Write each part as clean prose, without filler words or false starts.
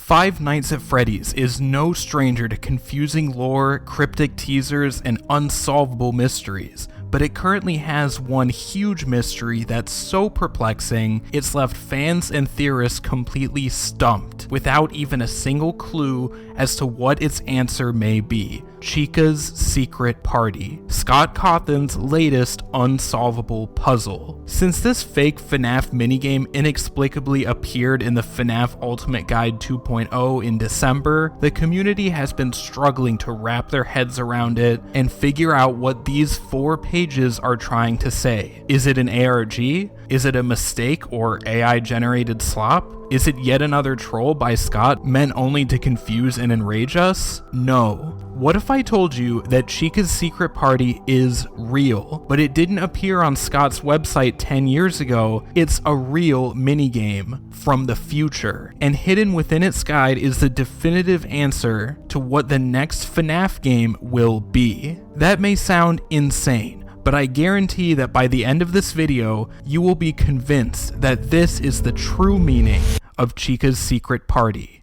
Five Nights at Freddy's is no stranger to confusing lore, cryptic teasers, and unsolvable mysteries, but it currently has one huge mystery that's so perplexing, it's left fans and theorists completely stumped, without even a single clue as to what its answer may be. Chica's Secret Party, Scott Cawthon's latest unsolvable puzzle. Since this fake FNAF minigame inexplicably appeared in the FNAF Ultimate Guide 2.0 in December, the community has been struggling to wrap their heads around it and figure out what these 4 pages are trying to say. Is it an ARG? Is it a mistake or AI-generated slop? Is it yet another troll by Scott meant only to confuse and enrage us? No. What if I told you that Chica's Secret Party is real, but it didn't appear on Scott's website 10 years ago? It's a real minigame from the future, and hidden within its guide is the definitive answer to what the next FNAF game will be. That may sound insane, but I guarantee that by the end of this video, you will be convinced that this is the true meaning of Chica's Secret Party.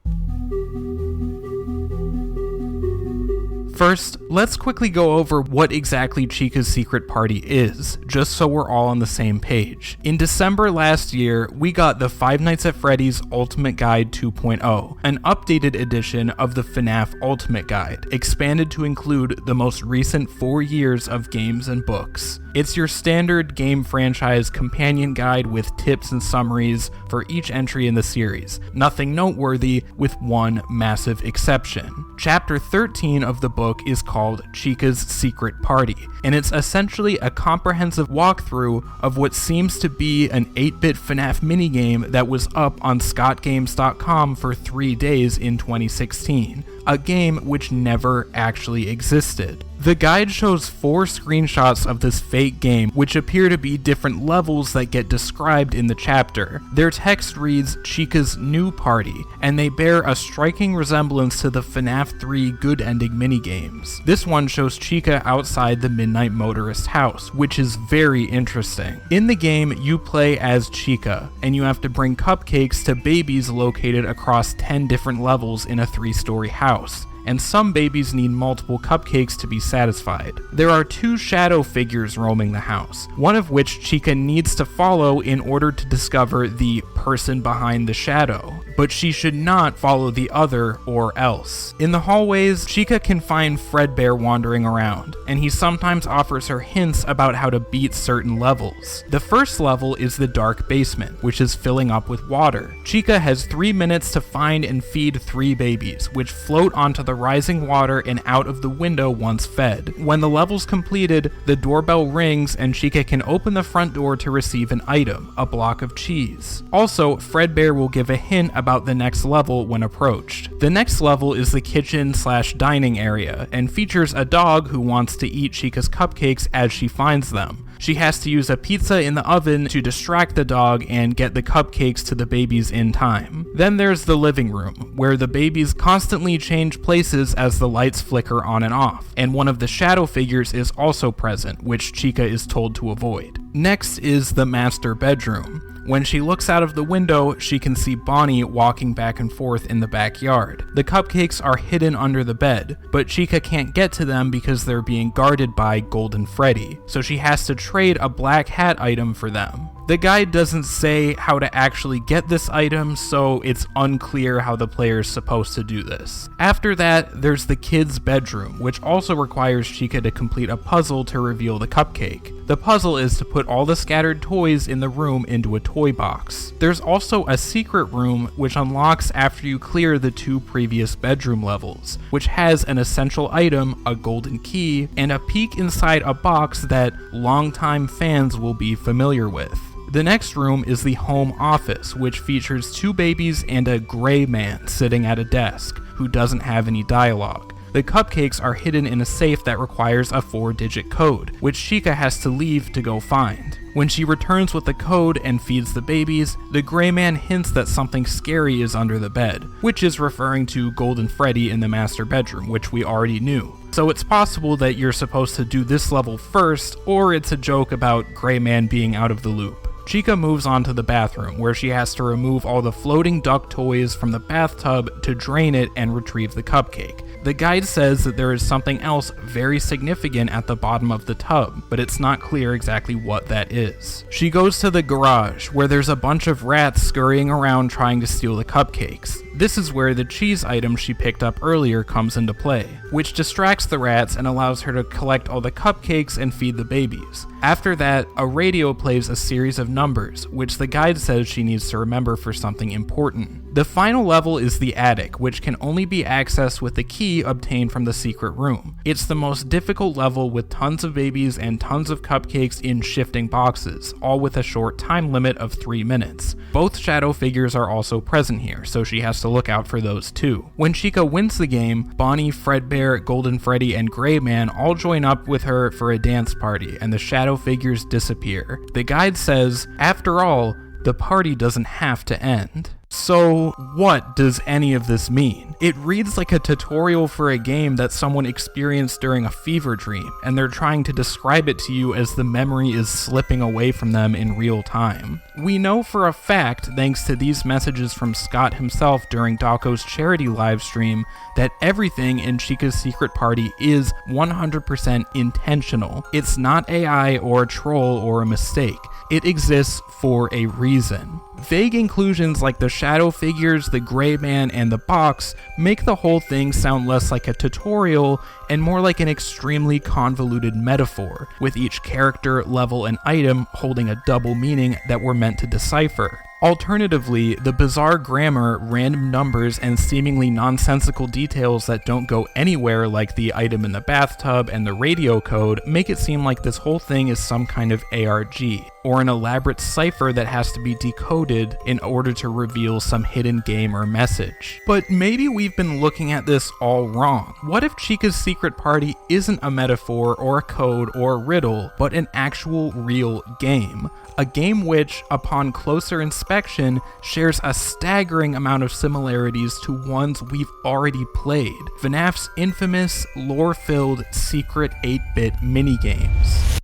First, let's quickly go over what exactly Chica's Secret Party is, just so we're all on the same page. In December last year, we got the Five Nights at Freddy's Ultimate Guide 2.0, an updated edition of the FNAF Ultimate Guide, expanded to include the most recent 4 years of games and books. It's your standard game franchise companion guide with tips and summaries for each entry in the series. Nothing noteworthy, with one massive exception. Chapter 13 of the book is called Chica's Secret Party, and it's essentially a comprehensive walkthrough of what seems to be an 8-bit FNAF minigame that was up on scottgames.com for 3 days in 2016, a game which never actually existed. The guide shows 4 screenshots of this fake game, which appear to be different levels that get described in the chapter. Their text reads Chica's New Party, and they bear a striking resemblance to the FNAF 3 Good Ending minigames. This one shows Chica outside the Midnight Motorist house, which is very interesting. In the game, you play as Chica, and you have to bring cupcakes to babies located across 10 different levels in a 3-story house, and some babies need multiple cupcakes to be satisfied. There are 2 shadow figures roaming the house, one of which Chica needs to follow in order to discover the person behind the shadow, but she should not follow the other or else. In the hallways, Chica can find Fredbear wandering around, and he sometimes offers her hints about how to beat certain levels. The first level is the dark basement, which is filling up with water. Chica has 3 minutes to find and feed 3 babies, which float onto the rising water and out of the window once fed. When the level's completed, the doorbell rings and Chica can open the front door to receive an item, a block of cheese. Also, Fredbear will give a hint about the next level when approached. The next level is the kitchen/dining area and features a dog who wants to eat Chica's cupcakes as she finds them. She has to use a pizza in the oven to distract the dog and get the cupcakes to the babies in time. Then there's the living room, where the babies constantly change places as the lights flicker on and off, and one of the shadow figures is also present, which Chica is told to avoid. Next is the master bedroom. When she looks out of the window, she can see Bonnie walking back and forth in the backyard. The cupcakes are hidden under the bed, but Chica can't get to them because they're being guarded by Golden Freddy, so she has to trade a black hat item for them. The guide doesn't say how to actually get this item, so it's unclear how the player is supposed to do this. After that, there's the kids' bedroom, which also requires Chica to complete a puzzle to reveal the cupcake. The puzzle is to put all the scattered toys in the room into a toy box. There's also a secret room, which unlocks after you clear the 2 previous bedroom levels, which has an essential item, a golden key, and a peek inside a box that longtime fans will be familiar with. The next room is the home office, which features 2 babies and a gray man sitting at a desk, who doesn't have any dialogue. The cupcakes are hidden in a safe that requires a 4-digit code, which Chica has to leave to go find. When she returns with the code and feeds the babies, the gray man hints that something scary is under the bed, which is referring to Golden Freddy in the master bedroom, which we already knew. So it's possible that you're supposed to do this level first, or it's a joke about Gray Man being out of the loop. Chica moves on to the bathroom, where she has to remove all the floating duck toys from the bathtub to drain it and retrieve the cupcake. The guide says that there is something else very significant at the bottom of the tub, but it's not clear exactly what that is. She goes to the garage, where there's a bunch of rats scurrying around trying to steal the cupcakes. This is where the cheese item she picked up earlier comes into play, which distracts the rats and allows her to collect all the cupcakes and feed the babies. After that, a radio plays a series of numbers, which the guide says she needs to remember for something important. The final level is the attic, which can only be accessed with the key obtained from the secret room. It's the most difficult level with tons of babies and tons of cupcakes in shifting boxes, all with a short time limit of 3 minutes. Both shadow figures are also present here, so she has to look out for those too. When Chica wins the game, Bonnie, Fredbear, Golden Freddy, and Gray Man all join up with her for a dance party, and the shadow figures disappear. The guide says, after all, the party doesn't have to end. So, what does any of this mean? It reads like a tutorial for a game that someone experienced during a fever dream, and they're trying to describe it to you as the memory is slipping away from them in real time. We know for a fact, thanks to these messages from Scott himself during Daco's charity livestream, that everything in Chica's secret party is 100% intentional. It's not AI or a troll or a mistake. It exists for a reason. Vague inclusions like the shadow figures, the gray man, and the box make the whole thing sound less like a tutorial and more like an extremely convoluted metaphor, with each character, level, and item holding a double meaning that we're meant to decipher. Alternatively, the bizarre grammar, random numbers, and seemingly nonsensical details that don't go anywhere, like the item in the bathtub and the radio code, make it seem like this whole thing is some kind of ARG, or an elaborate cipher that has to be decoded in order to reveal some hidden game or message. But maybe we've been looking at this all wrong. What if Chica's secret party isn't a metaphor or a code or a riddle, but an actual real game? A game which, upon closer inspection, shares a staggering amount of similarities to ones we've already played. FNAF's infamous, lore-filled, secret 8-bit minigames.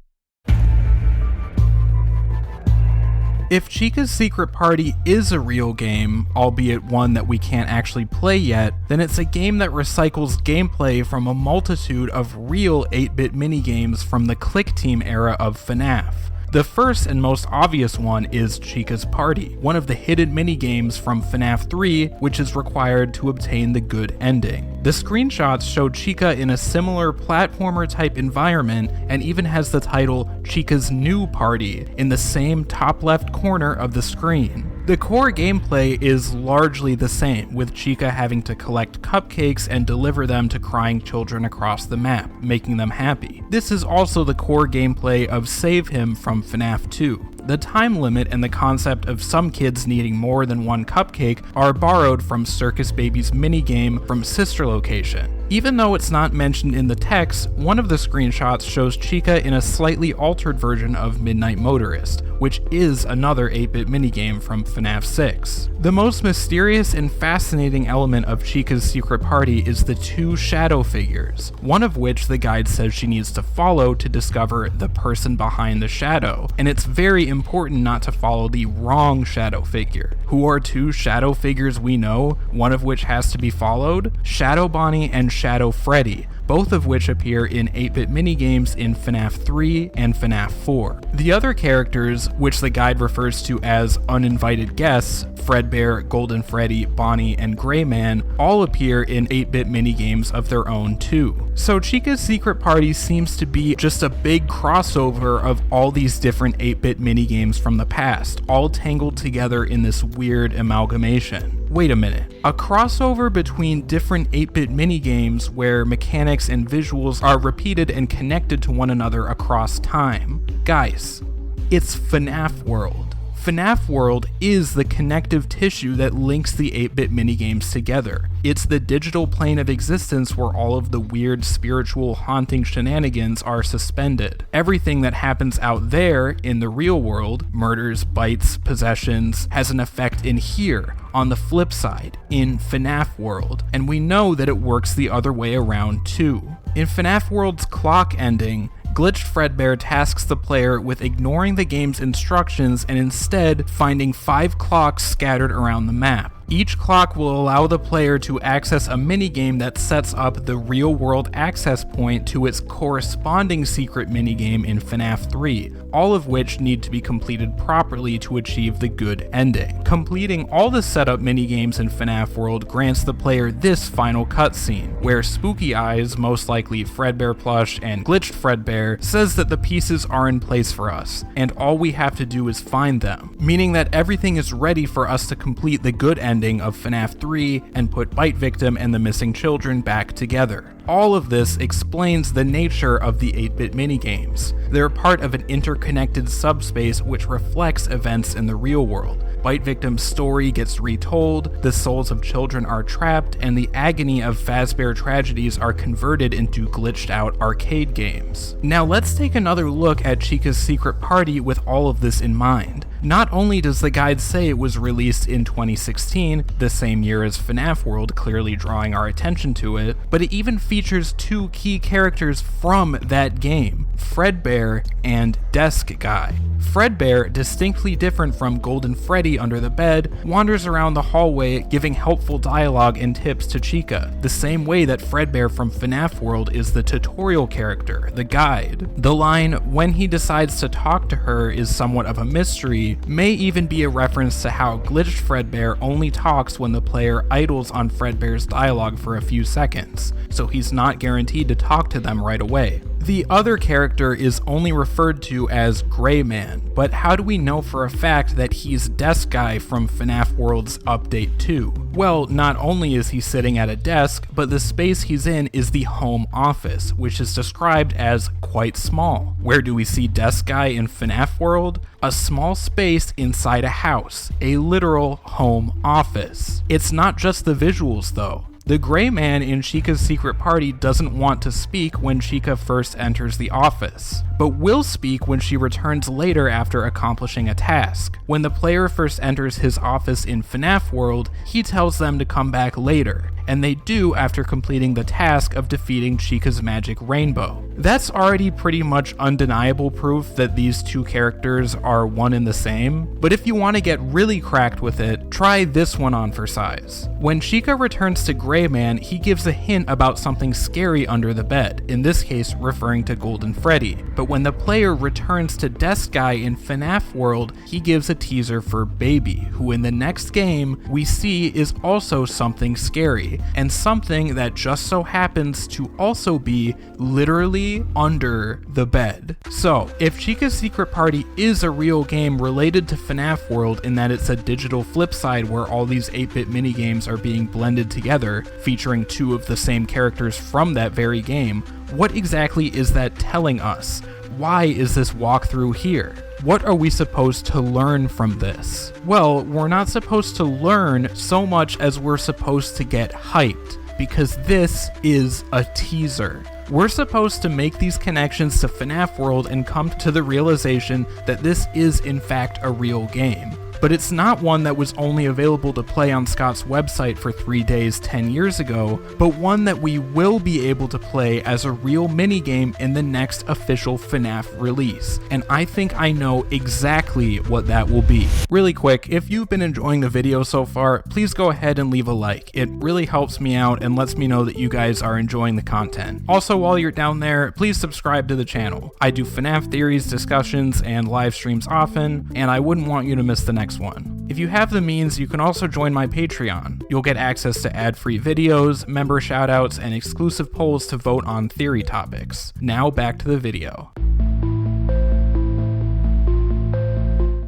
If Chica's Secret Party is a real game, albeit one that we can't actually play yet, then it's a game that recycles gameplay from a multitude of real 8-bit minigames from the Click Team era of FNAF. The first and most obvious one is Chica's Party, one of the hidden minigames from FNAF 3, which is required to obtain the good ending. The screenshots show Chica in a similar platformer-type environment and even has the title Chica's New Party in the same top left corner of the screen. The core gameplay is largely the same, with Chica having to collect cupcakes and deliver them to crying children across the map, making them happy. This is also the core gameplay of Save Him from FNAF 2. The time limit and the concept of some kids needing more than one cupcake are borrowed from Circus Baby's minigame from Sister Location. Even though it's not mentioned in the text, one of the screenshots shows Chica in a slightly altered version of Midnight Motorist, which is another 8-bit minigame from FNAF 6. The most mysterious and fascinating element of Chica's secret party is the two shadow figures, one of which the guide says she needs to follow to discover the person behind the shadow, and it's very important not to follow the wrong shadow figure. Who are two shadow figures we know, one of which has to be followed? Shadow Bonnie and Shadow Freddy, both of which appear in 8-bit minigames in FNAF 3 and FNAF 4. The other characters, which the guide refers to as uninvited guests, Fredbear, Golden Freddy, Bonnie, and Gray Man, all appear in 8-bit minigames of their own too. So Chica's Secret Party seems to be just a big crossover of all these different 8-bit minigames from the past, all tangled together in this weird amalgamation. Wait a minute, a crossover between different 8-bit minigames where mechanics and visuals are repeated and connected to one another across time. Guys, it's FNAF World. FNAF World is the connective tissue that links the 8-bit minigames together. It's the digital plane of existence where all of the weird spiritual haunting shenanigans are suspended. Everything that happens out there in the real world, murders, bites, possessions, has an effect in here, on the flip side, in FNAF World, and we know that it works the other way around too. In FNAF World's clock ending, Glitched Fredbear tasks the player with ignoring the game's instructions and instead finding 5 clocks scattered around the map. Each clock will allow the player to access a minigame that sets up the real-world access point to its corresponding secret minigame in FNAF 3, all of which need to be completed properly to achieve the good ending. Completing all the setup minigames in FNAF World grants the player this final cutscene, where Spooky Eyes, most likely Fredbear plush and Glitched Fredbear, says that the pieces are in place for us, and all we have to do is find them, meaning that everything is ready for us to complete the good ending of FNAF 3 and put Bite Victim and the missing children back together. All of this explains the nature of the 8-bit minigames. They're part of an interconnected subspace which reflects events in the real world. Bite Victim's story gets retold, the souls of children are trapped, and the agony of Fazbear tragedies are converted into glitched out arcade games. Now let's take another look at Chica's secret party with all of this in mind. Not only does the guide say it was released in 2016, the same year as FNAF World, clearly drawing our attention to it, but it even features 2 key characters from that game, Fredbear and Desk Guy. Fredbear, distinctly different from Golden Freddy under the bed, wanders around the hallway giving helpful dialogue and tips to Chica, the same way that Fredbear from FNAF World is the tutorial character, the guide. The line, "when he decides to talk to her," is somewhat of a mystery, may even be a reference to how Glitched Fredbear only talks when the player idles on Fredbear's dialogue for a few seconds, so he's not guaranteed to talk to them right away. The other character is only referred to as Gray Man, but how do we know for a fact that he's Desk Guy from FNAF World's Update 2? Well, not only is he sitting at a desk, but the space he's in is the home office, which is described as quite small. Where do we see Desk Guy in FNAF World? A small space inside a house, a literal home office. It's not just the visuals though. The Gray Man in Chica's secret party doesn't want to speak when Chica first enters the office, but will speak when she returns later after accomplishing a task. When the player first enters his office in FNAF World, he tells them to come back later, and they do after completing the task of defeating Chica's magic rainbow. That's already pretty much undeniable proof that these 2 characters are one and the same, but if you want to get really cracked with it, try this one on for size. When Chica returns to Gray Man, he gives a hint about something scary under the bed, in this case referring to Golden Freddy, but when the player returns to Desk Guy in FNAF World, he gives a teaser for Baby, who in the next game we see is also something scary, and something that just so happens to also be literally under the bed. So, if Chica's secret party is a real game related to FNAF World in that it's a digital flip side where all these 8-bit minigames are being blended together, featuring 2 of the same characters from that very game, what exactly is that telling us? Why is this walkthrough here? What are we supposed to learn from this? Well, we're not supposed to learn so much as we're supposed to get hyped, because this is a teaser. We're supposed to make these connections to FNAF World and come to the realization that this is in fact a real game. But it's not one that was only available to play on Scott's website for 3 days 10 years ago, but one that we will be able to play as a real minigame in the next official FNAF release. And I think I know exactly what that will be. Really quick, if you've been enjoying the video so far, please go ahead and leave a like. It really helps me out and lets me know that you guys are enjoying the content. Also, while you're down there, please subscribe to the channel. I do FNAF theories, discussions, and live streams often, and I wouldn't want you to miss the next one. If you have the means, you can also join my Patreon. You'll get access to ad-free videos, member shoutouts, and exclusive polls to vote on theory topics. Now back to the video.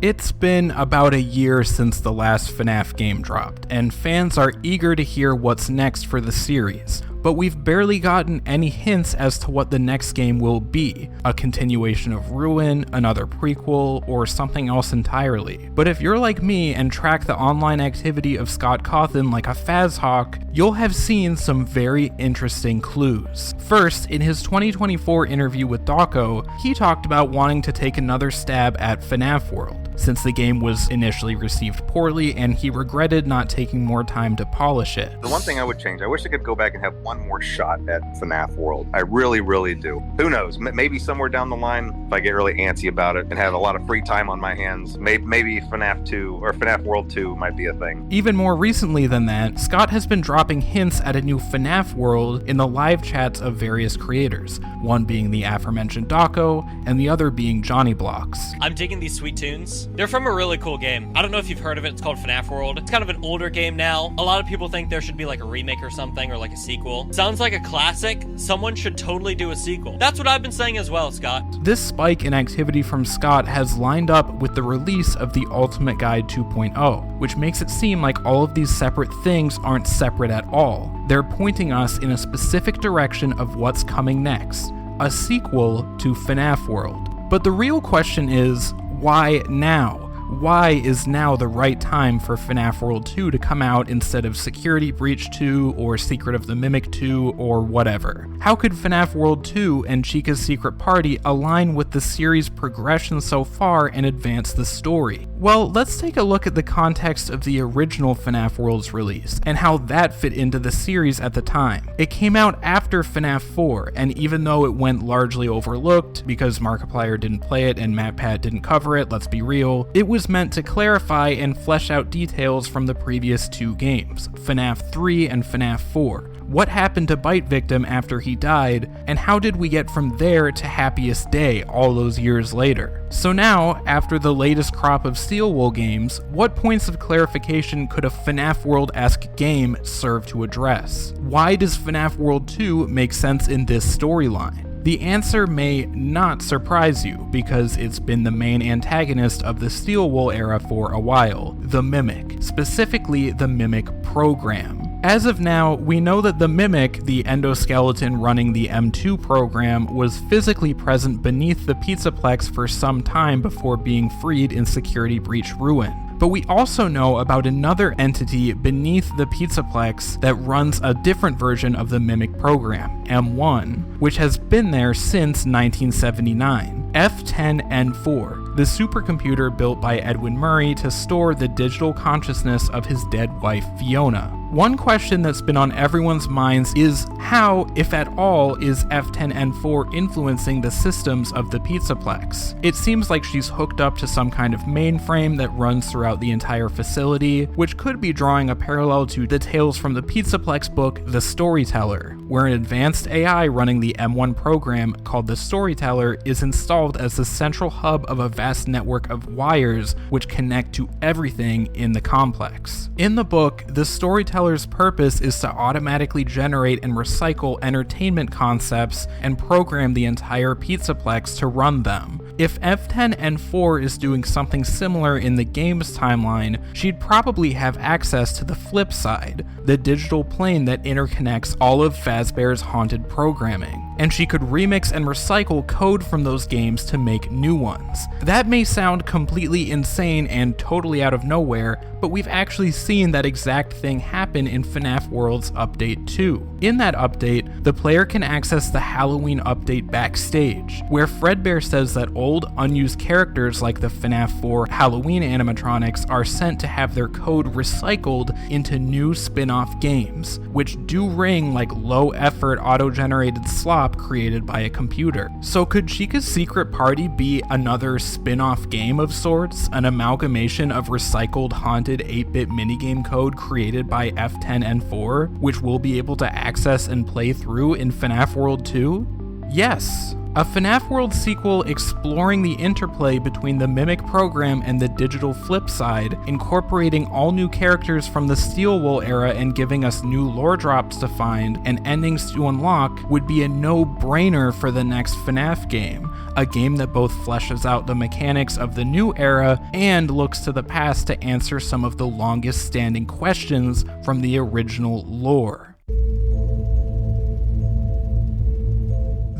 It's been about a year since the last FNAF game dropped, and fans are eager to hear what's next for the series. But we've barely gotten any hints as to what the next game will be, a continuation of Ruin, another prequel, or something else entirely. But if you're like me and track the online activity of Scott Cawthon like a Fazhawk, you'll have seen some very interesting clues. First, in his 2024 interview with Dawko, he talked about wanting to take another stab at FNAF World. since the game was initially received poorly and he regretted not taking more time to polish it. The one thing I would change, I wish I could go back and have one more shot at FNAF World. I really, really do. Who knows? Maybe somewhere down the line, if I get really antsy about it and have a lot of free time on my hands, maybe FNAF 2 or FNAF World 2 might be a thing. Even more recently than that, Scott has been dropping hints at a new FNAF World in the live chats of various creators, one being the aforementioned Dako, and the other being Johnny Blocks. I'm digging these sweet tunes. They're from a really cool game. I don't know if you've heard of it. It's called FNAF World. It's kind of an older game now. A lot of people think there should be like a remake or something, or like a sequel. Sounds like a classic. Someone should totally do a sequel. That's what I've been saying as well, Scott. This spike in activity from Scott has lined up with the release of the Ultimate Guide 2.0, which makes it seem like all of these separate things aren't separate at all. They're pointing us in a specific direction of what's coming next, a sequel to FNAF World. But the real question is, why now? Why is now the right time for FNAF World 2 to come out instead of Security Breach 2 or Secret of the Mimic 2 or whatever? How could FNAF World 2 and Chica's Secret Party align with the series' progression so far and advance the story? Well, let's take a look at the context of the original FNAF World's release and how that fit into the series at the time. It came out after FNAF 4, and even though it went largely overlooked because Markiplier didn't play it and matpat didn't cover it, let's be real, it was meant to clarify and flesh out details from the previous two games, FNAF 3 and FNAF 4. What happened to Bite Victim after he died, and how did we get from there to Happiest Day all those years later? So now, after the latest crop of Steel Wool games, what points of clarification could a FNAF World-esque game serve to address? Why does FNAF World 2 make sense in this storyline? The answer may not surprise you, because it's been the main antagonist of the Steel Wool era for a while, the Mimic, specifically the Mimic program. As of now, we know that the Mimic, the endoskeleton running the M2 program, was physically present beneath the pizzaplex for some time before being freed in Security Breach Ruin. But we also know about another entity beneath the pizzaplex that runs a different version of the Mimic program, M1, which has been there since 1979, F10N4, the supercomputer built by Edwin Murray to store the digital consciousness of his dead wife Fiona. One question that's been on everyone's minds is how, if at all, is F10N4 influencing the systems of the pizzaplex? It seems like she's hooked up to some kind of mainframe that runs throughout the entire facility, which could be drawing a parallel to the Tales from the Pizzaplex book, The Storyteller, where an advanced AI running the M1 program called the Storyteller is installed as the central hub of a vast network of wires which connect to everything in the complex. In the book, the Storyteller's purpose is to automatically generate and recycle entertainment concepts and program the entire pizzaplex to run them. If F10N4 is doing something similar in the game's timeline, she'd probably have access to the flip side, the digital plane that interconnects all of Fazbear's haunted programming, and she could remix and recycle code from those games to make new ones. That may sound completely insane and totally out of nowhere, but we've actually seen that exact thing happen in FNAF World's Update 2. In that update, the player can access the Halloween update backstage, where Fredbear says that old, unused characters like the FNAF 4 Halloween animatronics are sent to have their code recycled into new spin-off games, which do ring like low-effort auto-generated slop created by a computer. So could Chica's Secret Party be another spin-off game of sorts, an amalgamation of recycled haunted 8-bit minigame code created by F10N4, which we'll be able to access and play through in FNAF World 2? Yes. A FNAF World sequel exploring the interplay between the Mimic program and the digital flip side, incorporating all new characters from the Steel Wool era and giving us new lore drops to find and endings to unlock, would be a no-brainer for the next FNAF game, a game that both fleshes out the mechanics of the new era and looks to the past to answer some of the longest-standing questions from the original lore.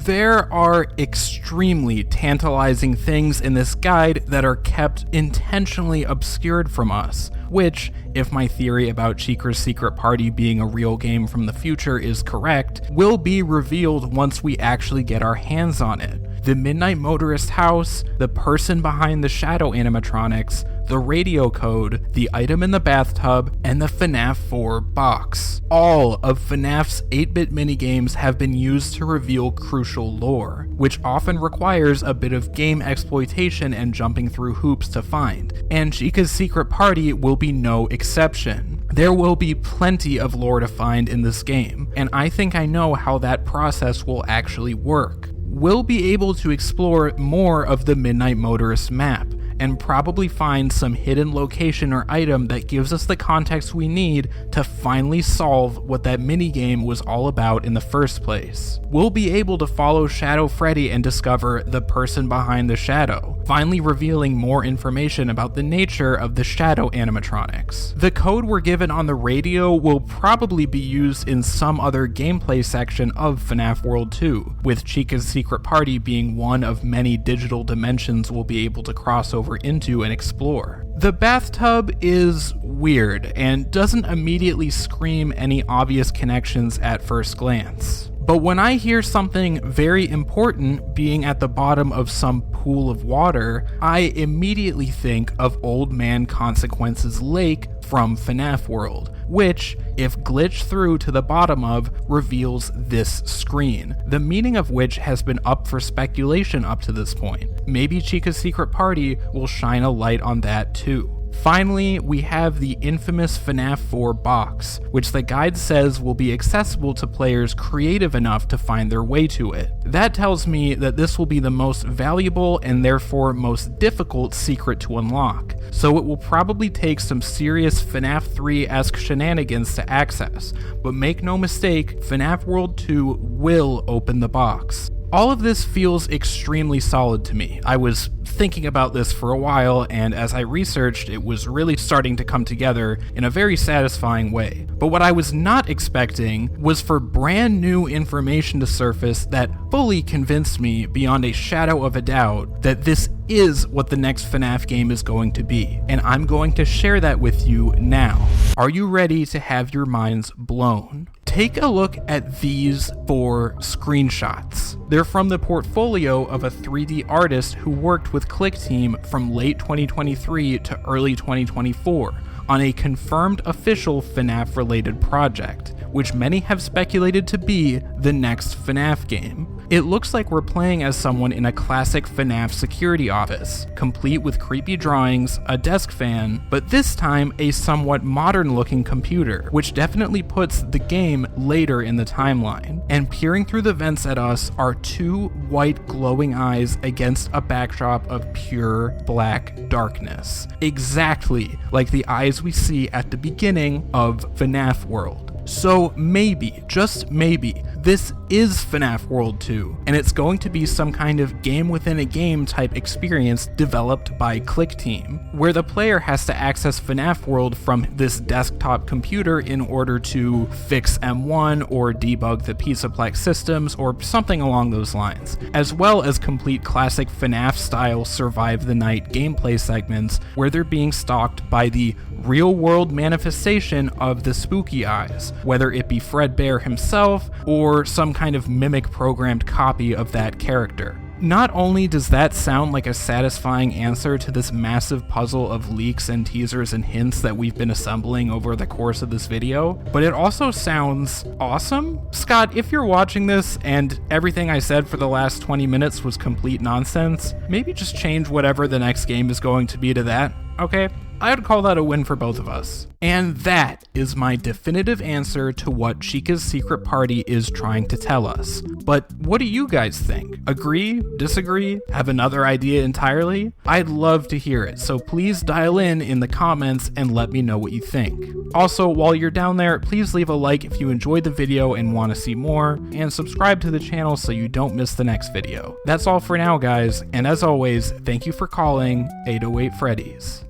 There are extremely tantalizing things in this guide that are kept intentionally obscured from us, which, if my theory about Chica's Secret Party being a real game from the future is correct, will be revealed once we actually get our hands on it. the Midnight Motorist house, the person behind the shadow animatronics, the radio code, the item in the bathtub, and the FNAF 4 box. All of FNAF's 8-bit minigames have been used to reveal crucial lore, which often requires a bit of game exploitation and jumping through hoops to find, and Chica's Secret Party will be no exception. There will be plenty of lore to find in this game, and I think I know how that process will actually work. We'll be able to explore more of the Midnight Motorist map, and probably find some hidden location or item that gives us the context we need to finally solve what that minigame was all about in the first place. We'll be able to follow Shadow Freddy and discover the person behind the shadow, finally revealing more information about the nature of the shadow animatronics. The code we're given on the radio will probably be used in some other gameplay section of FNAF World 2, with Chica's Secret Party being one of many digital dimensions we'll be able to cross over into and explore. The bathtub is weird and doesn't immediately scream any obvious connections at first glance. But when I hear something very important being at the bottom of some pool of water, I immediately think of Old Man Consequence's lake from FNAF World, which, if glitched through to the bottom of, reveals this screen, the meaning of which has been up for speculation up to this point. Maybe Chica's Secret Party will shine a light on that too. Finally, we have the infamous FNAF 4 box, which the guide says will be accessible to players creative enough to find their way to it. That tells me that this will be the most valuable and therefore most difficult secret to unlock, so it will probably take some serious FNAF 3-esque shenanigans to access, but make no mistake, FNAF World 2 will open the box. All of this feels extremely solid to me. I was thinking about this for a while, and as I researched, it was really starting to come together in a very satisfying way. But what I was not expecting was for brand new information to surface that fully convinced me beyond a shadow of a doubt that this is what the next FNAF game is going to be, and I'm going to share that with you now. Are you ready to have your minds blown? Take a look at these 4 screenshots. They're from the portfolio of a 3D artist who worked with Click Team from late 2023 to early 2024 on a confirmed official FNAF related project, which many have speculated to be the next FNAF game. It looks like we're playing as someone in a classic FNAF security office, complete with creepy drawings, a desk fan, but this time a somewhat modern looking computer, which definitely puts the game later in the timeline. And peering through the vents at us are 2 white glowing eyes against a backdrop of pure black darkness, exactly like the eyes we see at the beginning of FNAF World. So maybe, just maybe, this is FNAF World 2, and it's going to be some kind of game within a game type experience developed by Click Team, where the player has to access FNAF World from this desktop computer in order to fix M1 or debug the pizzaplex systems or something along those lines, as well as complete classic FNAF style survive the night gameplay segments where they're being stalked by the real world manifestation of the spooky eyes, whether it be Fredbear himself or some kind of mimic programmed copy of that character. Not only does that sound like a satisfying answer to this massive puzzle of leaks and teasers and hints that we've been assembling over the course of this video, but it also sounds awesome. Scott, if you're watching this and everything I said for the last 20 minutes was complete nonsense, maybe just change whatever the next game is going to be to that, okay? I would call that a win for both of us. And that is my definitive answer to what Chica's Secret Party is trying to tell us. But what do you guys think? Agree? Disagree? Have another idea entirely? I'd love to hear it, so please dial in the comments and let me know what you think. Also, while you're down there, please leave a like if you enjoyed the video and want to see more, and subscribe to the channel so you don't miss the next video. That's all for now, guys, and as always, thank you for calling 808 Freddys.